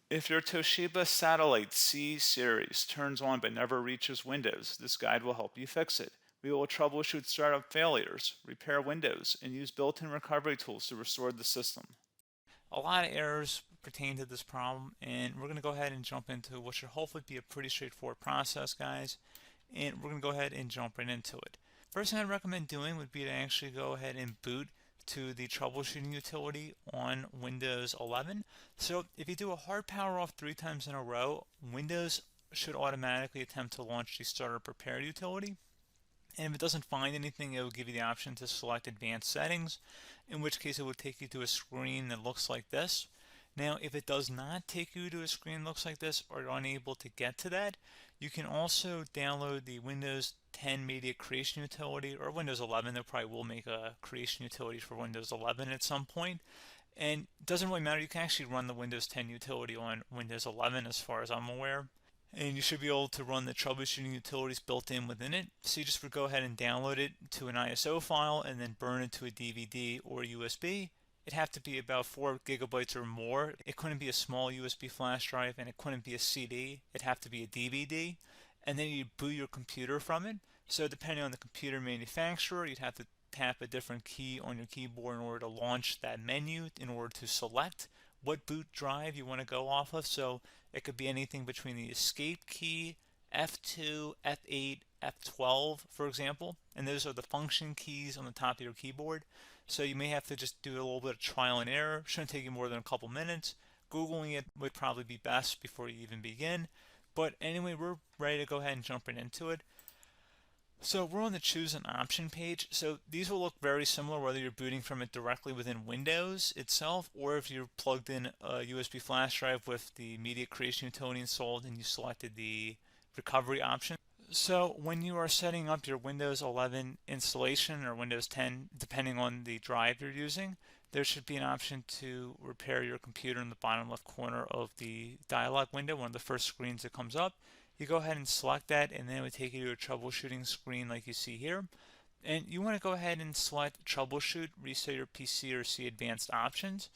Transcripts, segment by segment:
If your Toshiba Satellite C Series turns on but never reaches Windows, this guide will help you fix it. We will troubleshoot startup failures, repair Windows, and use built-in recovery tools to restore the system. A lot of errors pertain to this problem, and we're going to go ahead and jump into what should hopefully be a pretty straightforward process, guys. And we're going to go ahead and jump right into it. First thing I'd recommend doing would be to actually go ahead and boot to the troubleshooting utility on Windows 11. So if you do a hard power off 3 times in a row, Windows should automatically attempt to launch the startup repair utility. And if it doesn't find anything, it will give you the option to select advanced settings, in which case it will take you to a screen that looks like this. Now, if it does not take you to a screen that looks like this, or you're unable to get to that, you can also download the Windows 10 Media Creation Utility, or Windows 11. They probably will make a creation utility for Windows 11 at some point. And it doesn't really matter, you can actually run the Windows 10 utility on Windows 11 as far as I'm aware. And you should be able to run the troubleshooting utilities built in within it. So you just would go ahead and download it to an ISO file and then burn it to a DVD or USB. It'd have to be about 4 gigabytes or more. It couldn't be a small USB flash drive, and it couldn't be a CD. It'd have to be a DVD. And then you'd boot your computer from it. So depending on the computer manufacturer, you'd have to tap a different key on your keyboard in order to launch that menu, in order to select what boot drive you want to go off of. So it could be anything between the escape key, F2, F8, F12, for example, and those are the function keys on the top of your keyboard. So you may have to just do a little bit of trial and error. Shouldn't take you more than a couple minutes. Googling it would probably be best before you even begin. But anyway, we're ready to go ahead and jump right into it. So we're on the choose an option page. So these will look very similar whether you're booting from it directly within Windows itself, or if you're plugged in a USB flash drive with the media creation utility installed and you selected the recovery option. So when you are setting up your Windows 11 installation or Windows 10, depending on the drive you're using, there should be an option to repair your computer in the bottom left corner of the dialog window, one of the first screens that comes up. You go ahead and select that, and then it would take you to a troubleshooting screen like you see here. And you want to go ahead and select troubleshoot, reset your PC, or see advanced options.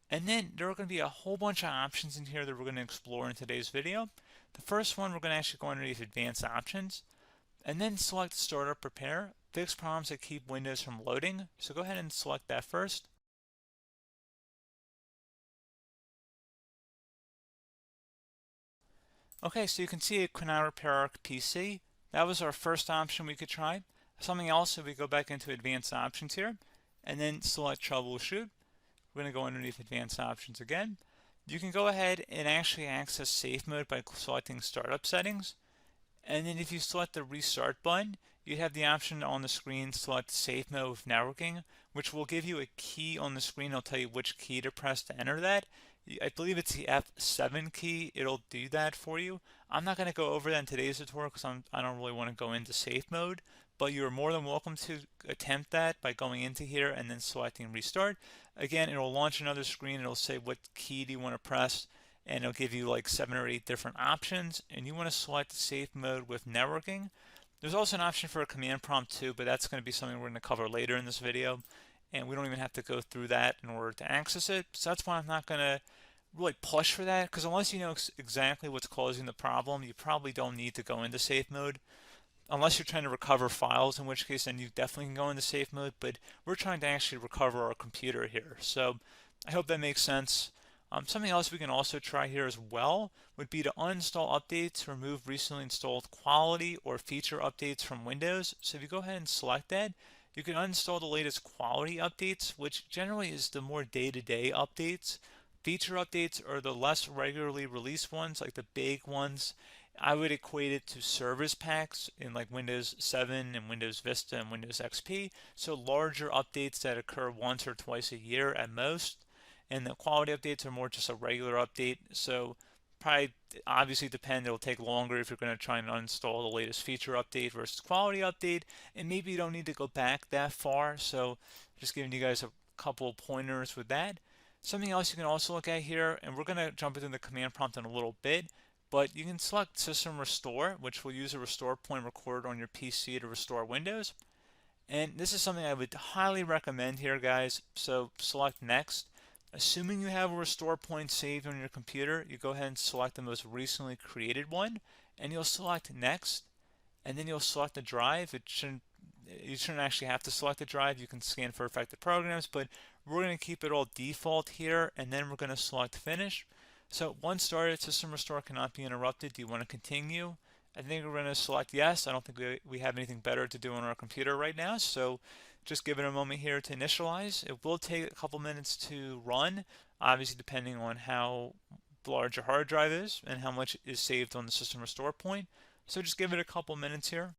And then there are going to be a whole bunch of options in here that we're going to explore in today's video. The first one, we're going to actually go underneath advanced options, and then select startup repair, fix problems that keep Windows from loading. So go ahead and select that first. Okay, so you can see it could not repair our PC. That was our first option we could try. Something else, if we go back into advanced options here, and then select troubleshoot, we're going to go underneath advanced options again. You can go ahead and actually access safe mode by selecting startup settings. And then if you select the restart button, you have the option on the screen select safe mode with networking, which will give you a key on the screen. It'll tell you which key to press to enter that. I believe it's the F7 key. It'll do that for you. I'm not going to go over that in today's tutorial because I don't really want to go into safe mode, but you're more than welcome to attempt that by going into here and then selecting restart. Again, it'll launch another screen. It'll say what key do you want to press, and it'll give you like 7 or 8 different options, and you want to select safe mode with networking. There's also an option for a command prompt too, but that's going to be something we're going to cover later in this video, and we don't even have to go through that in order to access it. So that's why I'm not going to really push for that, because unless you know exactly what's causing the problem, you probably don't need to go into safe mode. Unless you're trying to recover files, in which case then you definitely can go into safe mode, but we're trying to actually recover our computer here. So I hope that makes sense. Something else we can also try here as well would be to uninstall updates, remove recently installed quality or feature updates from Windows. So if you go ahead and select that, you can uninstall the latest quality updates, which generally is the more day-to-day updates. Feature updates are the less regularly released ones, like the big ones. I would equate it to service packs in like Windows 7 and Windows Vista and Windows XP. So larger updates that occur once or twice a year at most. And the quality updates are more just a regular update. So probably obviously depend, it'll take longer if you're going to try and uninstall the latest feature update versus quality update. And maybe you don't need to go back that far. So just giving you guys a couple pointers with that. Something else you can also look at here, and we're going to jump into the command prompt in a little bit, but you can select System Restore, which will use a restore point recorded on your PC to restore Windows. And this is something I would highly recommend here, guys. So select Next. Assuming you have a restore point saved on your computer, you go ahead and select the most recently created one, and you'll select next, and then you'll select the drive. You shouldn't actually have to select the drive. You can scan for affected programs, but we're going to keep it all default here, and then we're going to select finish. So once started, system restore cannot be interrupted. Do you want to continue? I think we're going to select yes. I don't think we have anything better to do on our computer right now, so just give it a moment here to initialize. It will take a couple minutes to run, obviously depending on how large your hard drive is and how much is saved on the system restore point. So just give it a couple minutes here.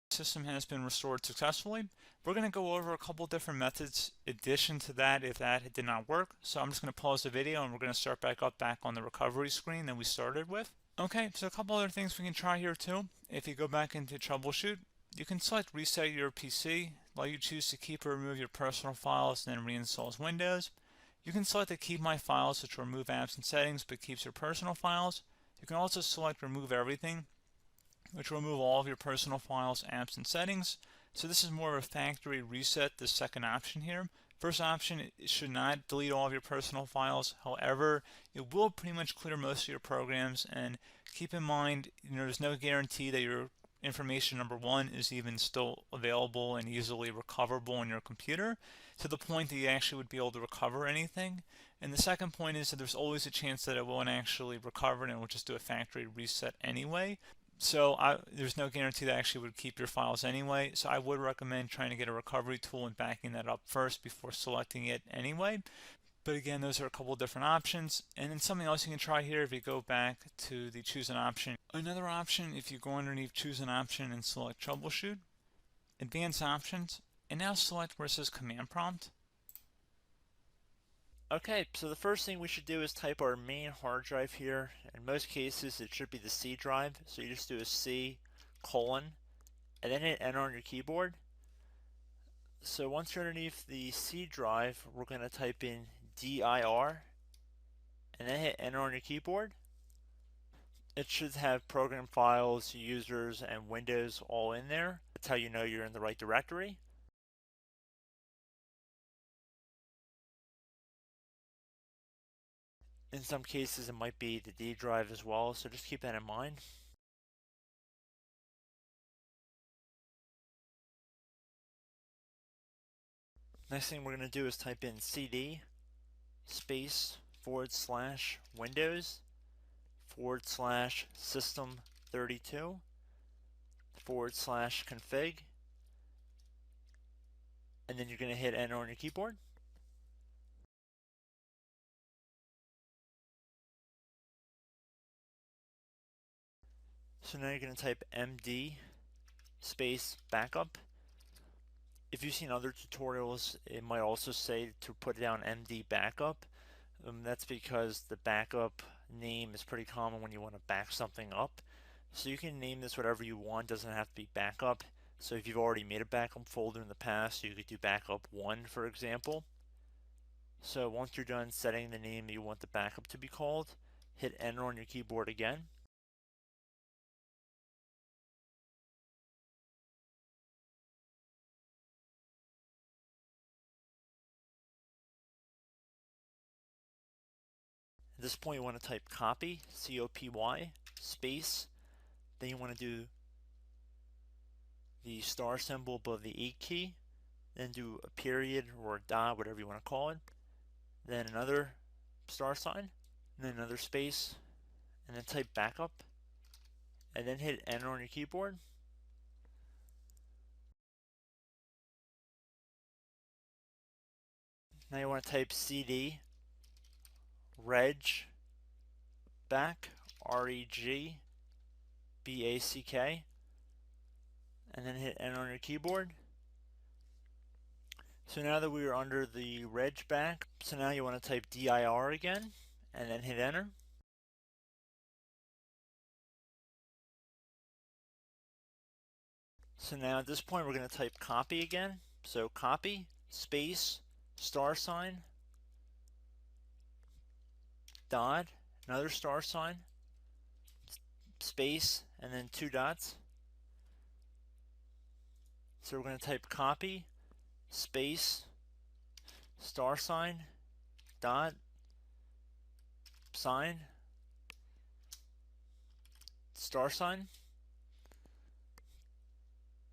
System has been restored successfully. We're going to go over a couple different methods in addition to that if that did not work. So I'm just going to pause the video and we're going to start back on the recovery screen that we started with. Okay, so a couple other things we can try here too. If you go back into troubleshoot, you can select reset your PC, let you choose to keep or remove your personal files and then reinstalls Windows. You can select to keep my files, which will remove apps and settings but keeps your personal files. You can also select remove everything, which will remove all of your personal files, apps, and settings. So this is more of a factory reset, the second option here. First option, it should not delete all of your personal files. However, it will pretty much clear most of your programs. And keep in mind, there's no guarantee that your information, number one, is even still available and easily recoverable on your computer to the point that you actually would be able to recover anything. And the second point is that there's always a chance that it won't actually recover and it will just do a factory reset anyway. So there's no guarantee that actually would keep your files anyway. So I would recommend trying to get a recovery tool and backing that up first before selecting it anyway. But again, those are a couple different options. And then something else you can try here if you go back to the choose an option. Another option, if you go underneath choose an option and select troubleshoot, advanced options, and now select where it says command prompt. Okay, so the first thing we should do is type our main hard drive here. In most cases, it should be the C drive. So you just do a C colon and then hit enter on your keyboard. So once you're underneath the C drive, we're going to type in dir and then hit enter on your keyboard. It should have program files, users, and Windows all in there. That's how you know you're in the right directory. In some cases, it might be the D drive as well, so just keep that in mind. Next thing we're going to do is type in cd space / Windows / system 32 / config, and then you're going to hit enter on your keyboard. So now you're going to type md space backup. If you've seen other tutorials, it might also say to put down md backup. That's because the backup name is pretty common when you want to back something up. So you can name this whatever you want, doesn't have to be backup. So if you've already made a backup folder in the past, you could do backup 1, for example. So once you're done setting the name you want the backup to be called, hit enter on your keyboard again. At this point you want to type copy, C-O-P-Y, space, then you want to do the star symbol above the 8 key, then do a period or a dot, whatever you want to call it, then another star sign, and then another space, and then type backup, and then hit enter on your keyboard. Now you want to type cd reg back, REG BACK, and then hit enter on your keyboard. So now that we are under the reg back, so now you want to type dir again, and then hit enter. So now at this point we're going to type copy again. So copy, space, star sign, dot, another star sign, space, and then 2 dots. So we're going to type copy, space, star sign, dot, sign, star sign,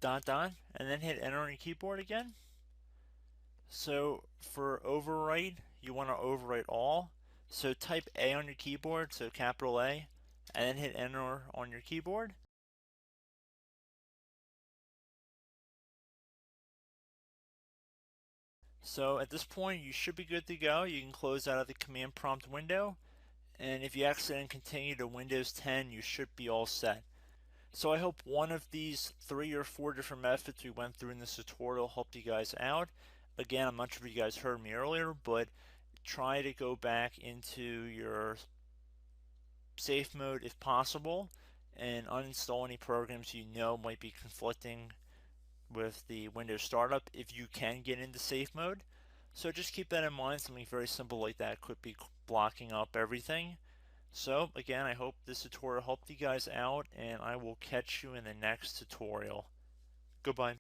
dot, dot, and then hit enter on your keyboard again. So for overwrite, you want to overwrite all. So type A on your keyboard, so capital A, and then hit enter on your keyboard. So at this point you should be good to go. You can close out of the command prompt window, and if you accidentally continue to Windows 10, you should be all set. So I hope one of these 3 or 4 different methods we went through in this tutorial helped you guys out. Again, I'm not sure if you guys heard me earlier, but try to go back into your safe mode if possible and uninstall any programs you know might be conflicting with the Windows startup if you can get into safe mode. So just keep that in mind. Something very simple like that could be blocking up everything. So again, I hope this tutorial helped you guys out, and I will catch you in the next tutorial. Goodbye.